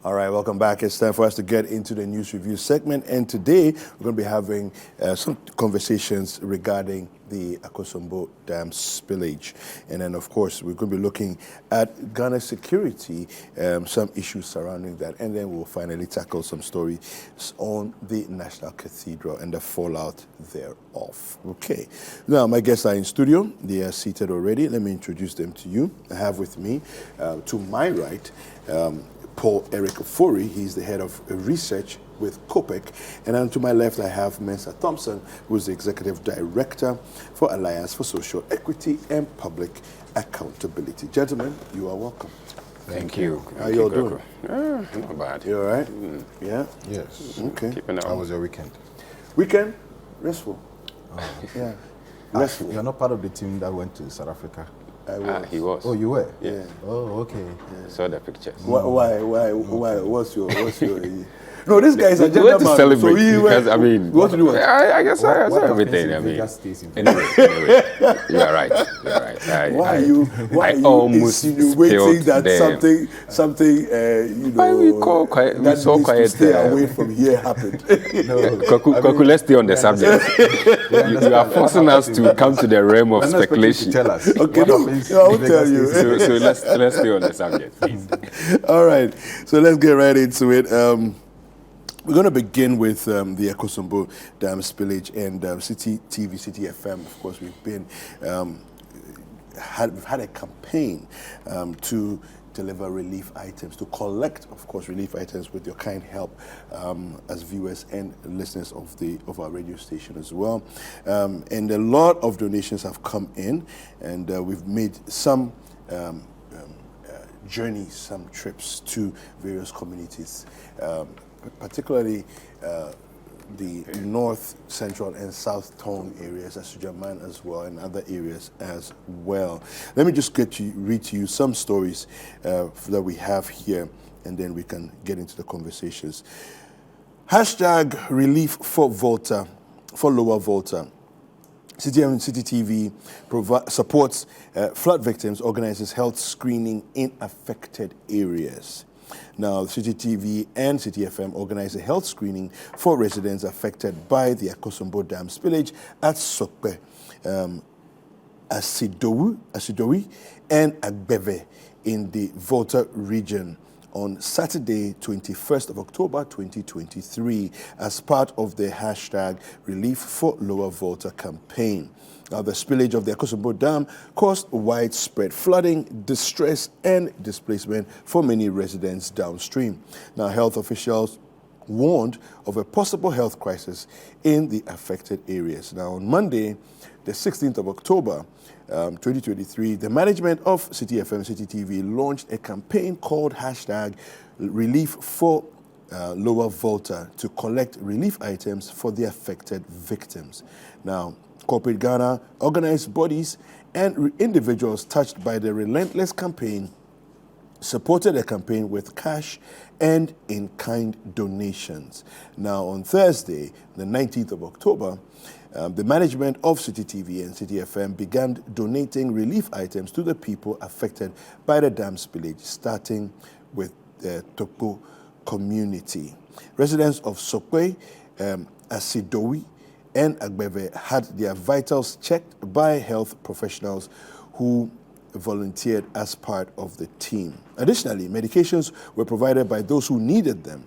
All right, welcome back. It's time for us to get into the news review segment. And today, we're going to be having some conversations regarding the Akosombo Dam spillage. And then, of course, we're going to be looking at Ghana's security, some issues surrounding that. And then we'll finally tackle some stories on the National Cathedral and the fallout thereof. Okay. Now, my guests are in studio. They are seated already. Let me introduce them to you. I have with me, to my right, Paul Eric Ofori. He's the head of research with COPEC. And then to my left, I have Mensa Thompson, who's the executive director for Alliance for Social Equity and Public Accountability. Gentlemen, you are welcome. Thank you. How you all doing? Not bad. You all right? Yeah? Yes. Okay. Keeping up. How was your weekend? Weekend? Restful. Yeah. Restful. You're not part of the team that went to South Africa? I was. He was. Oh, you were? Yeah. Oh, okay. Yeah. Saw the pictures. Why? What's your No, this guy is a We went to gentleman. celebrate So because, I mean, what to do? I guess I saw everything. I mean, anyway, you are right. You are right. Why are you almost insinuating that something we saw quiet. Stay away from here happened? Koku, let's stay on the subject. You are forcing us to come to the realm of speculation. Tell us. Okay, I will tell you. So let's stay on the subject, please. All right, so let's get right into it. We're going to begin with the Akosombo Dam spillage and Citi TV, Citi FM. Of course, we've had a campaign to deliver relief items, to collect, of course, relief items with your kind help as viewers and listeners of our radio station as well. And a lot of donations have come in, and we've made some journeys, some trips to various communities, particularly the north, central, and south Tong areas, as Sujaman as well, and other areas as well. Let me just read to you some stories that we have here, and then we can get into the conversations. Hashtag relief for Volta, for Lower Volta. Citi and Citi TV supports flood victims, organizes health screening in affected areas. Now, Citi TV and Citi FM organize a health screening for residents affected by the Akosombo Dam spillage at Sokpe, Asidowi, and Agbeve in the Volta region on Saturday, 21st of October, 2023, as part of the hashtag Relief for Lower Volta campaign. Now, the spillage of the Akosombo Dam caused widespread flooding, distress, and displacement for many residents downstream. Now, health officials warned of a possible health crisis in the affected areas. Now, on Monday, the 16th of October, 2023, the management of Citi FM, Citi TV launched a campaign called hashtag Relief for Lower Volta to collect relief items for the affected victims. Now, corporate Ghana, organized bodies, and individuals touched by the relentless campaign supported the campaign with cash and in-kind donations. Now, on Thursday, the 19th of October, the management of Citi TV and Citi FM began donating relief items to the people affected by the dam spillage, starting with the Tokpo community. Residents of Sokwe, Asidowi, and Agbeve had their vitals checked by health professionals who volunteered as part of the team. Additionally, medications were provided by those who needed them.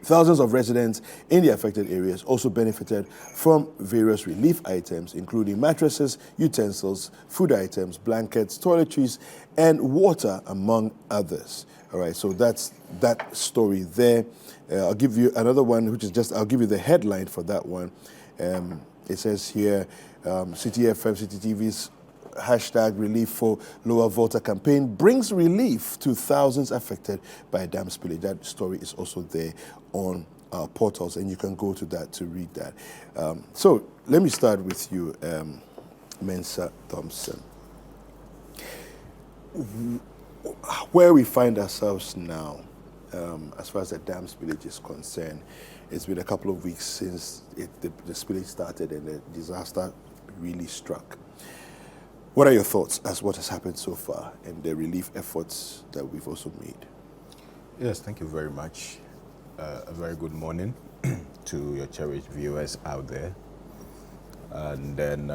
Thousands of residents in the affected areas also benefited from various relief items, including mattresses, utensils, food items, blankets, toiletries, and water, among others. All right, so that's that story there. I'll give you another one, I'll give you the headline for that one. It says here, Citi FM, Citi TV's hashtag Relief for Lower Volta campaign brings relief to thousands affected by dam spillage. That story is also there on our portals, and you can go to that to read that. So let me start with you, Mensa Thompson. Where we find ourselves now, as far as the dam spillage is concerned, it's been a couple of weeks since the spillage started and the disaster really struck. What are your thoughts as what has happened so far and the relief efforts that we've also made? Yes, thank you very much. A very good morning to your cherished viewers out there. And then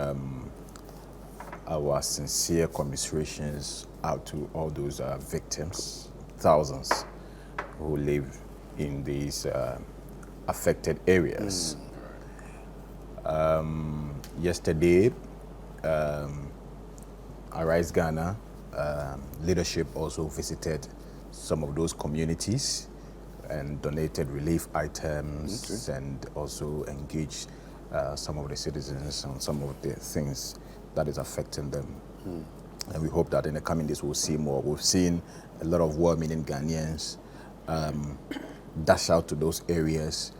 our sincere commiserations out to all those victims, thousands who live in these affected areas. Yesterday, Arise Ghana leadership also visited some of those communities and donated relief items and also engaged some of the citizens on some of the things that is affecting them. And we hope that in the coming days we'll see more. We've seen a lot of well-meaning Ghanaians dash out to those areas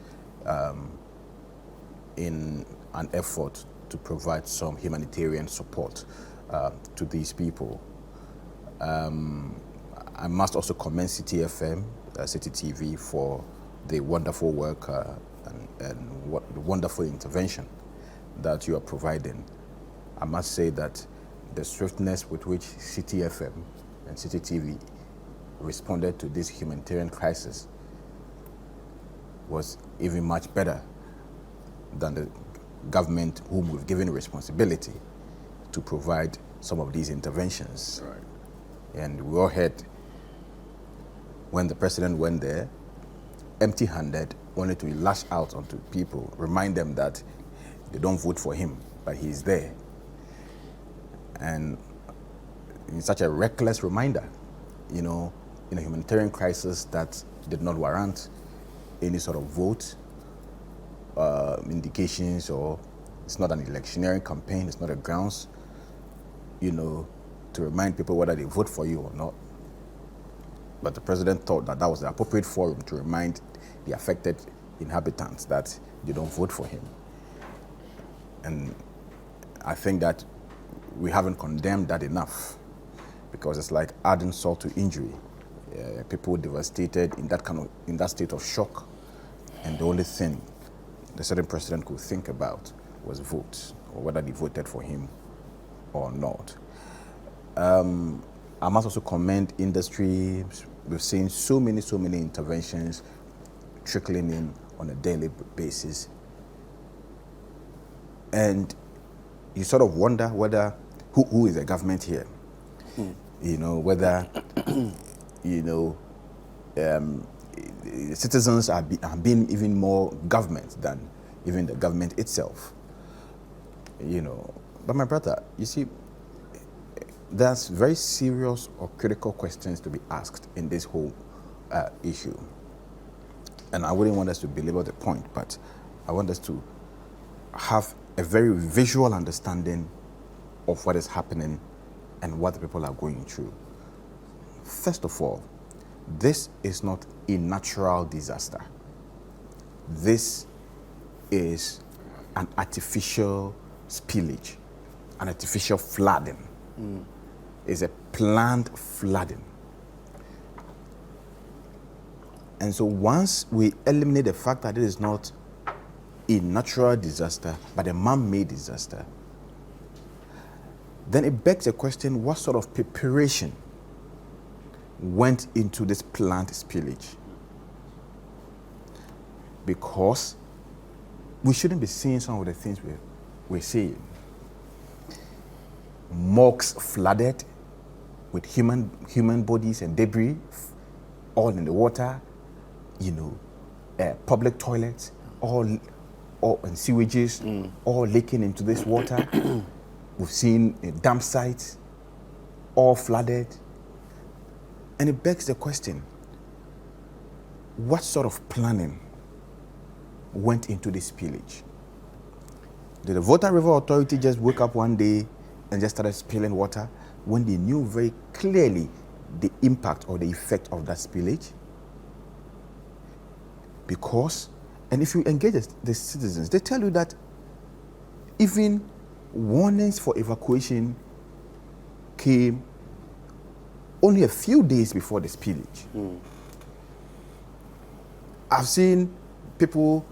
in an effort to provide some humanitarian support to these people. I must also commend Citi FM, Citi TV for the wonderful work and what the wonderful intervention that you are providing. I must say that the swiftness with which Citi FM and Citi TV responded to this humanitarian crisis was even much better than the government whom we've given responsibility to provide some of these interventions. Right. And we all heard when the president went there, empty-handed, only to lash out onto people, remind them that they don't vote for him, but he's there. And in such a reckless reminder, you know, in a humanitarian crisis that did not warrant any sort of vote, indications, or it's not an electioneering campaign, it's not a grounds, you know, to remind people whether they vote for you or not. But the president thought that that was the appropriate forum to remind the affected inhabitants that they don't vote for him. And I think that we haven't condemned that enough, because it's like adding salt to injury. People devastated in that state of shock, and the only thing the certain president could think about was vote, or whether they voted for him or not. I must also commend industry. We've seen so many interventions trickling in on a daily basis. And you sort of wonder whether, who is the government here? You know, whether, you know, citizens are being even more government than even the government itself. You know, but my brother, you see, there's very serious or critical questions to be asked in this whole issue. And I wouldn't want us to belabor the point, but I want us to have a very visual understanding of what is happening and what the people are going through. First of all, this is not a natural disaster. This is an artificial spillage, an artificial flooding. Is a planned flooding. And so once we eliminate the fact that it is not a natural disaster, but a man-made disaster, then it begs the question, what sort of preparation went into this planned spillage? Because we shouldn't be seeing some of the things we're seeing. Morgues flooded with human bodies and debris, all in the water, you know, public toilets, all in sewages, all leaking into this water. We've seen dump sites, all flooded. And it begs the question, what sort of planning went into this spillage? Did the Volta River Authority just wake up one day and just started spilling water when they knew very clearly the impact or the effect of that spillage? Because, and if you engage the citizens, they tell you that even warnings for evacuation came only a few days before the spillage. I've seen people,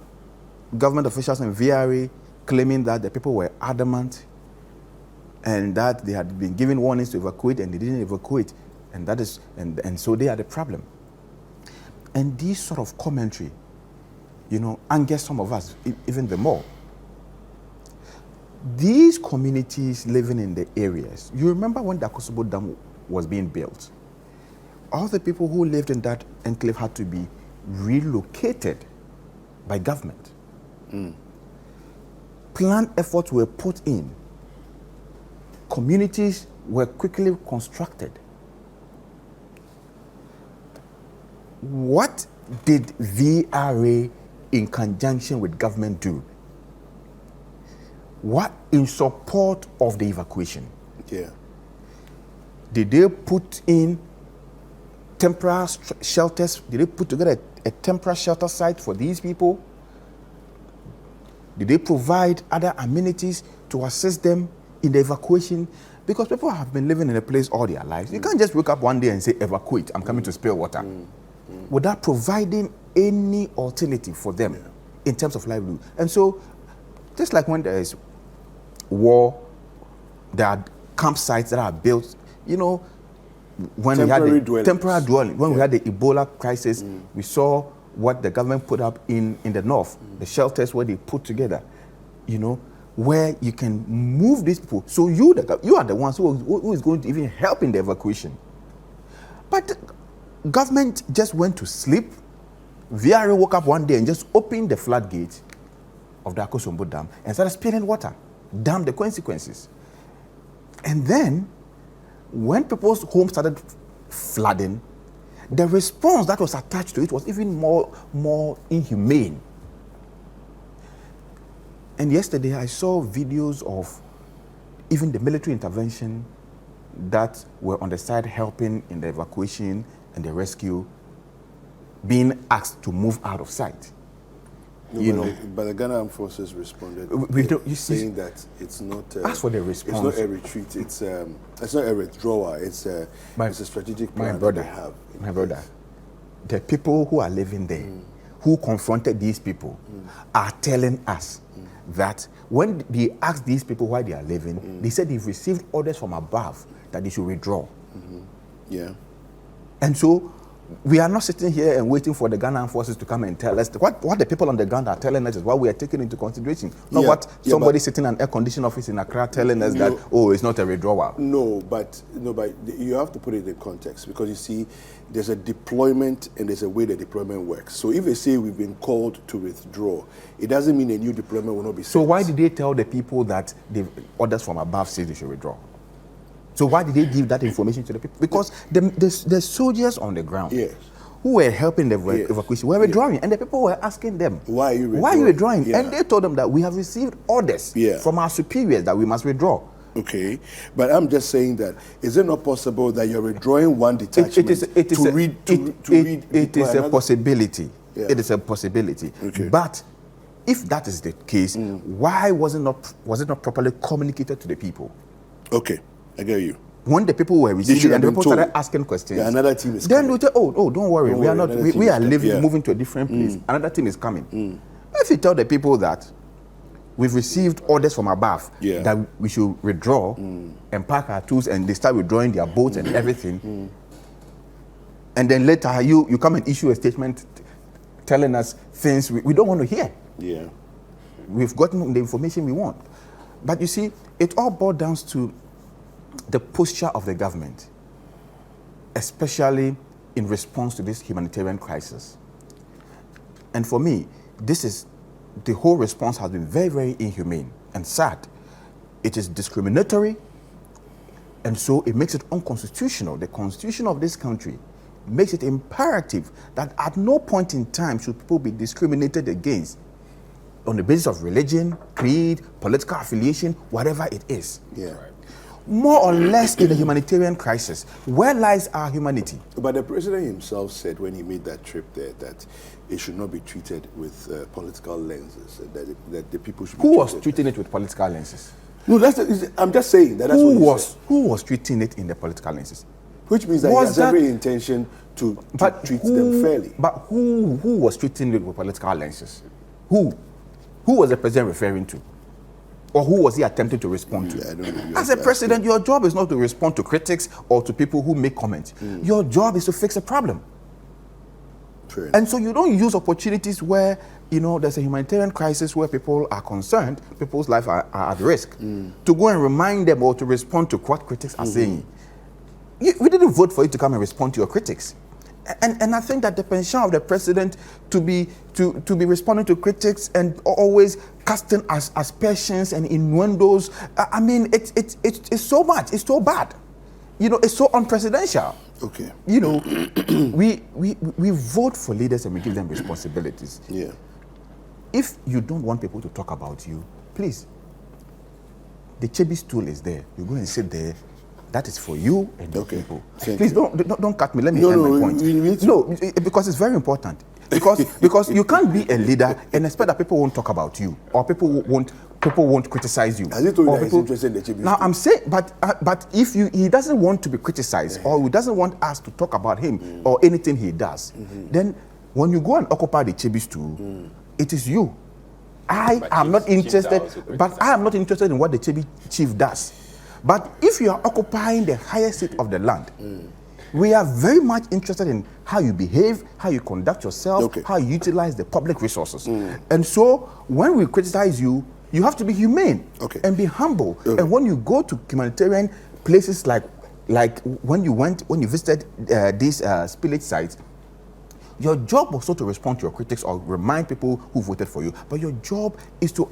government officials in VRA, claiming that the people were adamant and that they had been given warnings to evacuate and they didn't evacuate, and that is, and so they are the problem. And this sort of commentary, angers some of us even the more. These communities living in the areas, you remember when the Akosombo Dam was being built, all the people who lived in that enclave had to be relocated by government. Planned efforts were put in. Communities were quickly constructed. What did VRA in conjunction with government do? What in support of the evacuation? Yeah. Did they put in temporary shelters? Did they put together a temporary shelter site for these people? Did they provide other amenities to assist them in the evacuation? Because people have been living in a place all their lives. You can't just wake up one day and say, evacuate, I'm coming to spill water. Without providing any alternative for them in terms of livelihood. And so, just like when there is war, there are campsites that are built, when temporary we had the temporary dwelling, when we had the Ebola crisis, we saw what the government put up in the north, the shelters where they put together, where you can move these people. So you are the ones who is going to even help in the evacuation. But the government just went to sleep. VRA woke up one day and just opened the floodgate of the Akosombo Dam and started spilling water. Damn the consequences. And then, when people's homes started flooding, the response that was attached to it was even more inhumane. And yesterday I saw videos of even the military intervention that were on the side helping in the evacuation and the rescue being asked to move out of sight. But the Ghana Armed Forces responded, saying that it's not. As for the response, it's not a retreat. It's not a withdrawal. It's a strategic plan that they have. My brother, the people who are living there, who confronted these people, are telling us that when they asked these people why they are living, they said they've received orders from above that they should withdraw. Yeah. And so, we are not sitting here and waiting for the Ghana Armed Forces to come and tell us. What the people on the ground are telling us is what we are taking into consideration. Not what somebody sitting in an air-conditioned office in Accra telling us that, it's not a withdrawal. No, but you have to put it in context, because you see, there's a deployment and there's a way the deployment works. So if they say we've been called to withdraw, it doesn't mean a new deployment will not be sent. So why did they tell the people that the orders from above say they should withdraw? So why did they give that information to the people? Because the soldiers on the ground who were helping the evacuation were withdrawing, and the people were asking them, why are you withdrawing? Why are you withdrawing? And they told them that we have received orders from our superiors that we must withdraw. Okay, but I'm just saying that, is it not possible that you're withdrawing one detachment to read? It is a possibility. Yeah. It is a possibility. Okay. But if that is the case, why was it not properly communicated to the people? Okay, I get you. When the people were receiving and the people started asking questions, another team is then coming. we say, don't worry, we are moving to a different place. Another team is coming. If you tell the people that we've received orders from above that we should withdraw and pack our tools, and they start withdrawing their boats and everything, and then later you come and issue a statement telling us things we don't want to hear. Yeah, we've gotten the information we want. But you see, it all boils down to the posture of the government, especially in response to this humanitarian crisis. And for me, the whole response has been very, very inhumane and sad. It is discriminatory, and so it makes it unconstitutional. The constitution of this country makes it imperative that at no point in time should people be discriminated against on the basis of religion, creed, political affiliation, whatever it is. Yeah. Right. More or less in the humanitarian crisis, where lies our humanity? But the president himself said when he made that trip there that it should not be treated with political lenses, that the people should be Who was treating it with political lenses? No, I'm just saying that's what he said. Who was treating it in the political lenses? Which means that he has every intention to treat them fairly. But who was treating it with political lenses? Who was the president referring to? Or who was he attempting to respond to? I don't know. As a president, your job is not to respond to critics or to people who make comments. Your job is to fix a problem. And so you don't use opportunities where, there's a humanitarian crisis where people are concerned, people's lives are at risk, to go and remind them or to respond to what critics are saying. We didn't vote for you to come and respond to your critics. And I think that the position of the president to be responding to critics and always casting aspersions and innuendos, it's so much, it's so bad. It's so unpresidential. Okay. We vote for leaders and we give them responsibilities. Yeah. If you don't want people to talk about you, please, the Chebi stool is there. You go and sit there. That is for you and the people. Please don't cut me. Let me end my point. Because it's very important. Because you can't be a leader and expect that people won't talk about you or people won't criticize you. Has he told you that he's interested in the Chebi? Now I'm saying, but if he doesn't want to be criticized or he doesn't want us to talk about him or anything he does, then when you go and occupy the Chebi stool, it is you. I am not interested in what the Chebi chief does. But if you are occupying the highest seat of the land, we are very much interested in how you behave, how you conduct yourself, how you utilize the public resources. And so when we criticize you, you have to be humane and be humble. And when you go to humanitarian places like when you visited these spillage sites, your job was not to respond to your critics or remind people who voted for you, but your job is to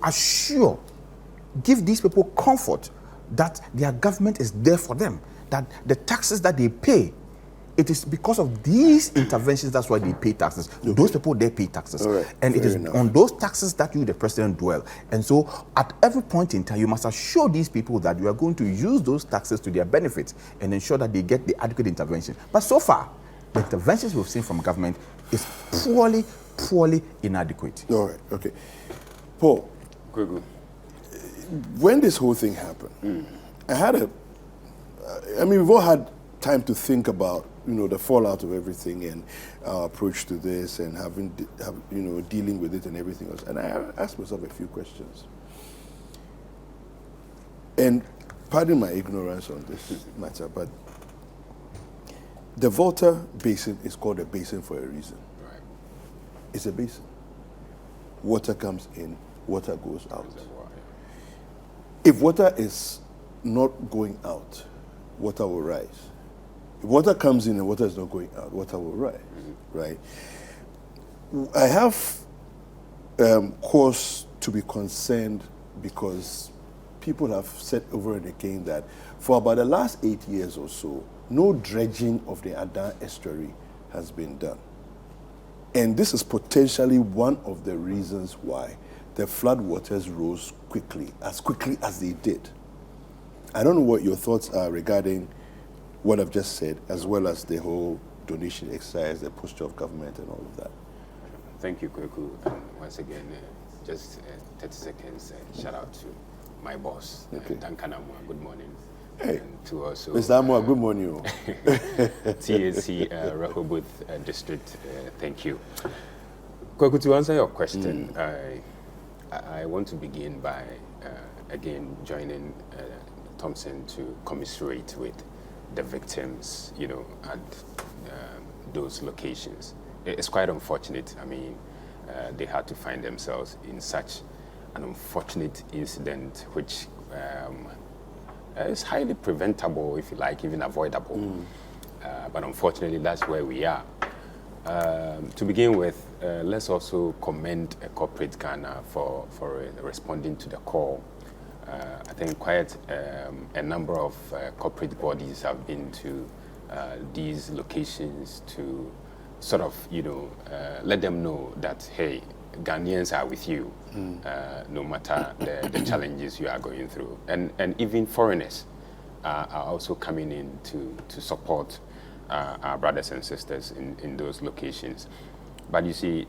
give these people comfort that their government is there for them, that the taxes that they pay, it is because of these interventions, that's why they pay taxes. Those people, they pay taxes. And it is on those taxes that you, the president, dwell. And so at every point in time, you must assure these people that you are going to use those taxes to their benefit and ensure that they get the adequate intervention. But so far, the interventions we've seen from government is poorly inadequate. All right, okay. Paul, when this whole thing happened, we've all had time to think about, the fallout of everything and our approach to this and dealing with it and everything else. And I asked myself a few questions. And pardon my ignorance on this matter, but the Volta Basin is called a basin for a reason. Right. It's a basin. Water comes in, water goes out. If water is not going out, water will rise. If water comes in and water is not going out, water will rise, right? I have cause to be concerned because people have said over and again that for about the last 8 years or so, no dredging of the Adan estuary has been done. And this is potentially one of the reasons why the floodwaters rose quickly as they did. I don't know what your thoughts are regarding what I've just said, as well as the whole donation exercise, the posture of government and all of that. Thank you, Kweku. And once again, just 30 seconds, shout out to my boss, Duncan Amwa. Good morning. Hey, and to also Mr. Amwa, good morning. TAC Rehoboth District, thank you. Kweku, to answer your question, I want to begin by, again, joining Thompson to commiserate with the victims, at those locations. It's quite unfortunate. They had to find themselves in such an unfortunate incident, which is highly preventable, if you like, even avoidable. But unfortunately, that's where we are. To begin with, let's also commend Corporate Ghana for responding to the call. I think quite a number of corporate bodies have been to these locations to sort of, let them know that, hey, Ghanaians are with you, no matter the challenges you are going through. And even foreigners are also coming in to support our brothers and sisters in those locations. But you see,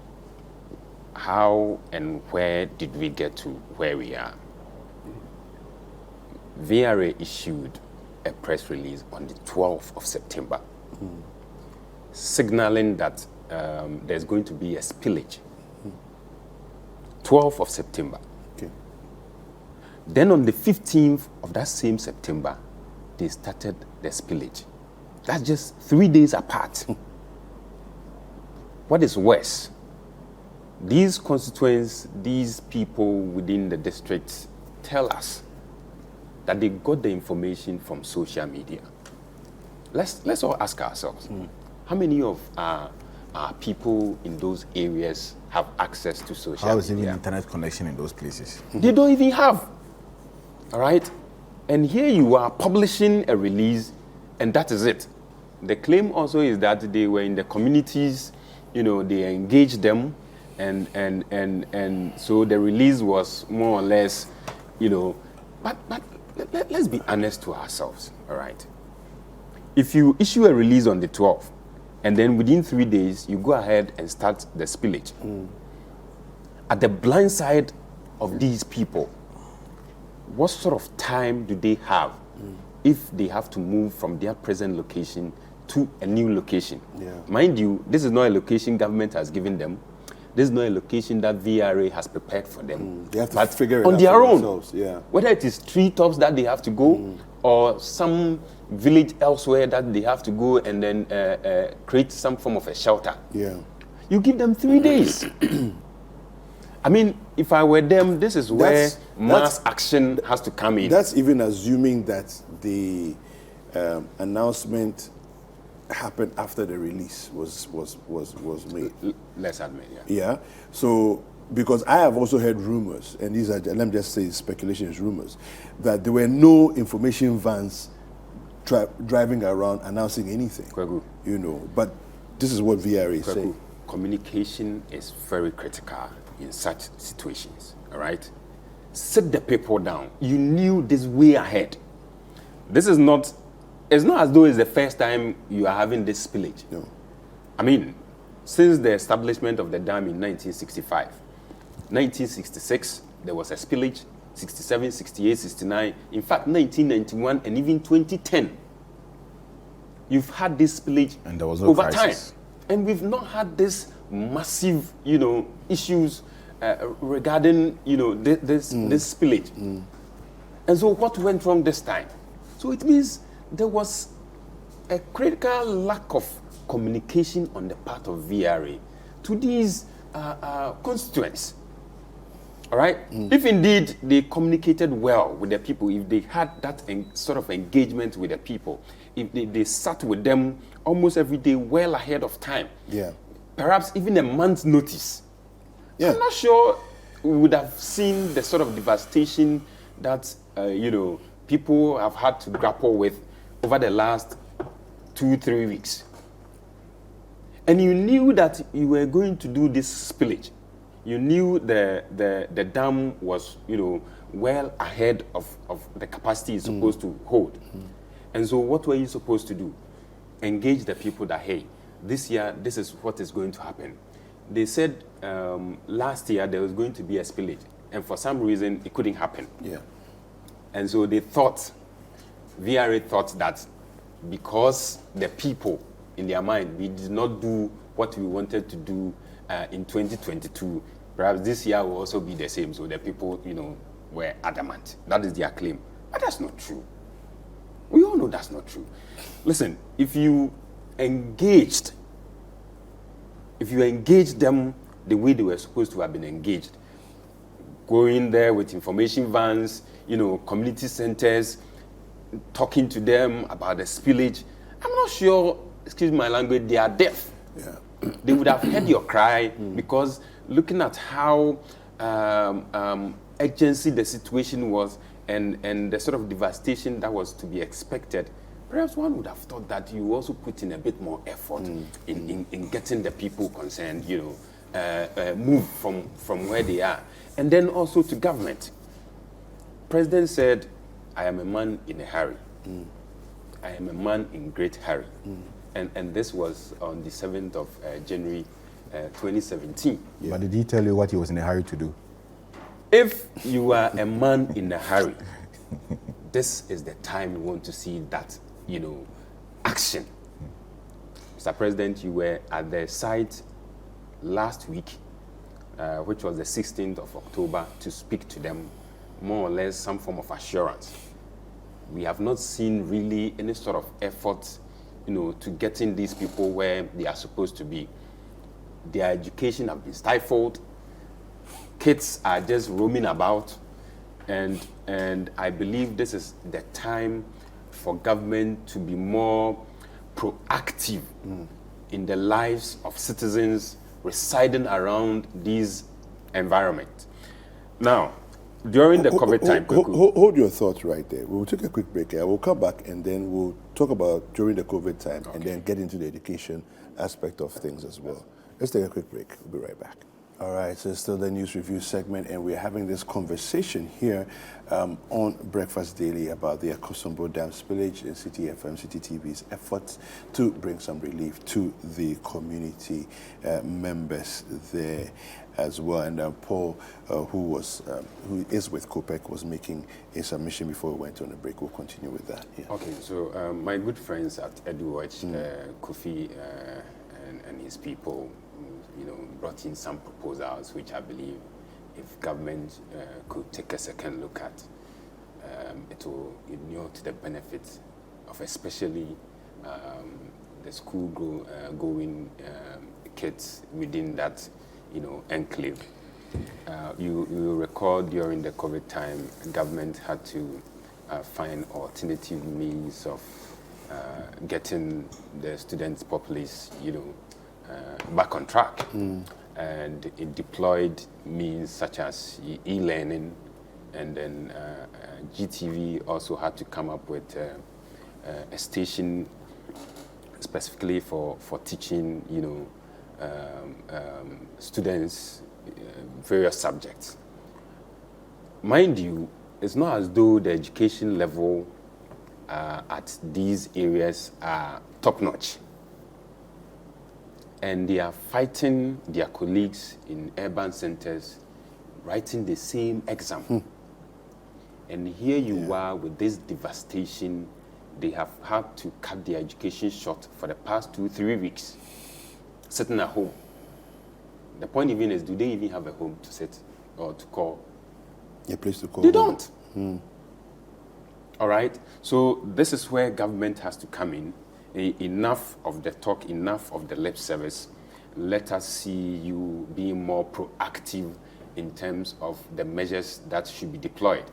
how and where did we get to where we are? VRA issued a press release on the 12th of September, signaling that there's going to be a spillage. 12th of September. Okay. Then on the 15th of that same September, they started the spillage. That's just 3 days apart. what is worse, these constituents, these people within the district tell us that they got the information from social media. Let's all ask ourselves, how many of our people in those areas have access to social media? How is even internet connection in those places? They don't even have. All right? And here you are publishing a release, and that is it. The claim also is that they were in the communities, they engaged them, and so the release was more or less, but let's be honest to ourselves, all right? If you issue a release on the 12th, and then within 3 days, you go ahead and start the spillage, at the blind side of these people, what sort of time do they have if they have to move from their present location to a new location? Yeah. Mind you, this is not a location government has given them. This is not a location that VRA has prepared for them. They have to figure it on out their for own. themselves. Yeah. Whether it is treetops that they have to go, or some village elsewhere that they have to go and then create some form of a shelter. Yeah. You give them 3 days. I mean, if I were them, this is where mass action has to come in. That's even assuming that the announcement happened after the release was made. Let's admit, yeah. Yeah. So, because I have also heard rumors, and these are, let me just say speculation is rumors, that there were no information vans driving around announcing anything. Kwegu. But this is what VRA is saying. Communication is very critical in such situations, all right? Sit the people down. You knew this way ahead. This is not, it's not as though it's the first time you are having this spillage. No. I mean, since the establishment of the dam in 1965, 1966, there was a spillage, 67, 68, 69, in fact, 1991, and even 2010. You've had this spillage and there was no over crisis. time. And we've not had this massive, issues regarding, this spillage. And so what went wrong this time? So it means there was a critical lack of communication on the part of VRA to these constituents. All right? If indeed they communicated well with the people, if they had that sort of engagement with the people, if they sat with them almost every day well ahead of time, perhaps even a month's notice, I'm not sure we would have seen the sort of devastation that, people have had to grapple with over the last 2-3 weeks. And you knew that you were going to do this spillage. You knew the dam was, well ahead of the capacity it's supposed to hold. And so what were you supposed to do? Engage the people that, hey, this year, this is what is going to happen. They said last year there was going to be a spillage. And for some reason, it couldn't happen. Yeah. And so they thought, VRA thought that because the people, in their mind, we did not do what we wanted to do in 2022, perhaps this year will also be the same. So the people, were adamant. That is their claim. But that's not true. We all know that's not true. Listen, if you engaged them the way they were supposed to have been engaged, going there with information vans, community centers, talking to them about the spillage, I'm not sure, excuse my language, they are deaf. Yeah. They would have heard your cry because looking at how urgency the situation was and the sort of devastation that was to be expected, perhaps one would have thought that you also put in a bit more effort in getting the people concerned, move from where they are. And then also to government. President said, I am a man in a hurry. I am a man in great hurry. And this was on the 7th of January 2017. Yeah. But did he tell you what he was in a hurry to do? If you are a man in a hurry, this is the time you want to see that, action. Mr. President, you were at the site last week, which was the 16th of October, to speak to them, more or less some form of assurance. We have not seen really any sort of effort, to getting these people where they are supposed to be. their education have been stifled. Kids are just roaming about, and I believe this is the time for government to be more proactive in the lives of citizens residing around these environments. Now, during the COVID time, hold your thoughts right there. We'll take a quick break here. We'll come back and then we'll talk about during the COVID time and then get into the education aspect of things as well. Let's take a quick break. We'll be right back. All right, so it's still the news review segment, and we're having this conversation here on Breakfast Daily about the Akosombo Dam spillage and Citi FM, Citi TV's efforts to bring some relief to the community members there as well. And Paul, who is with COPEC, was making a submission before we went on a break. We'll continue with that. Yeah. Okay, so my good friends at EduWatch, Kofi and his people, brought in some proposals which I believe if government could take a second look at, it will inure to the benefit of especially the school going kids within that enclave. You recall during the COVID time, government had to find alternative means of getting the students' populace, back on track. And it deployed means such as e-learning, and then GTV also had to come up with a station specifically for teaching, students various subjects. Mind you, it's not as though the education level at these areas are top-notch. And they are fighting their colleagues in urban centers, writing the same exam. And here you are with this devastation. They have had to cut their education short for the past 2-3 weeks, sitting at home. The point even is, do they even have a home to sit or to call? A place to call? They don't. All right? So this is where government has to come in. Enough of the talk, enough of the lip service. Let us see you being more proactive in terms of the measures that should be deployed.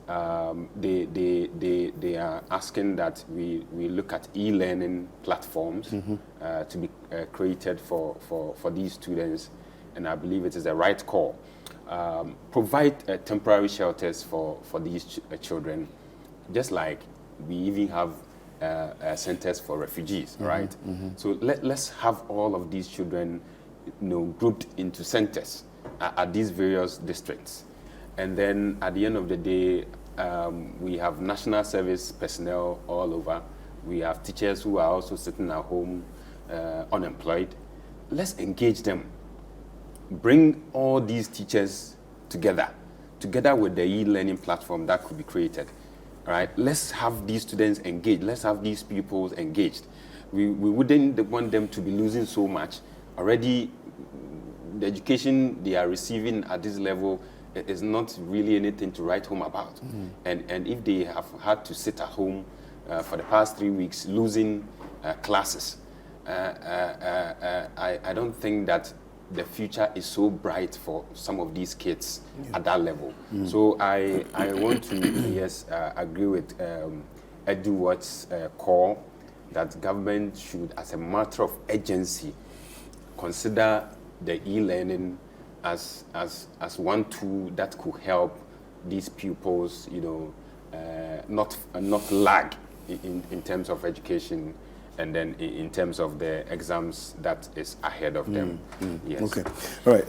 They are asking that we look at e-learning platforms to be created for these students, and I believe it is the right call. Provide temporary shelters for these children, just like we even have centers for refugees, right? So let's have all of these children, grouped into centers at these various districts, and then at the end of the day, we have national service personnel all over. We have teachers who are also sitting at home, unemployed. Let's engage them. Bring all these teachers together with the e-learning platform that could be created. All right, let's have these students engaged. Let's have these pupils engaged. We wouldn't want them to be losing so much. Already, the education they are receiving at this level is not really anything to write home about. And if they have had to sit at home for the past 3 weeks, losing classes, I don't think that the future is so bright for some of these kids at that level. So I want to, agree with EduWatch's call that government should, as a matter of urgency, consider the e-learning as one tool that could help these pupils, not lag in terms of education, and then in terms of the exams that is ahead of them. Yes. Okay. All right.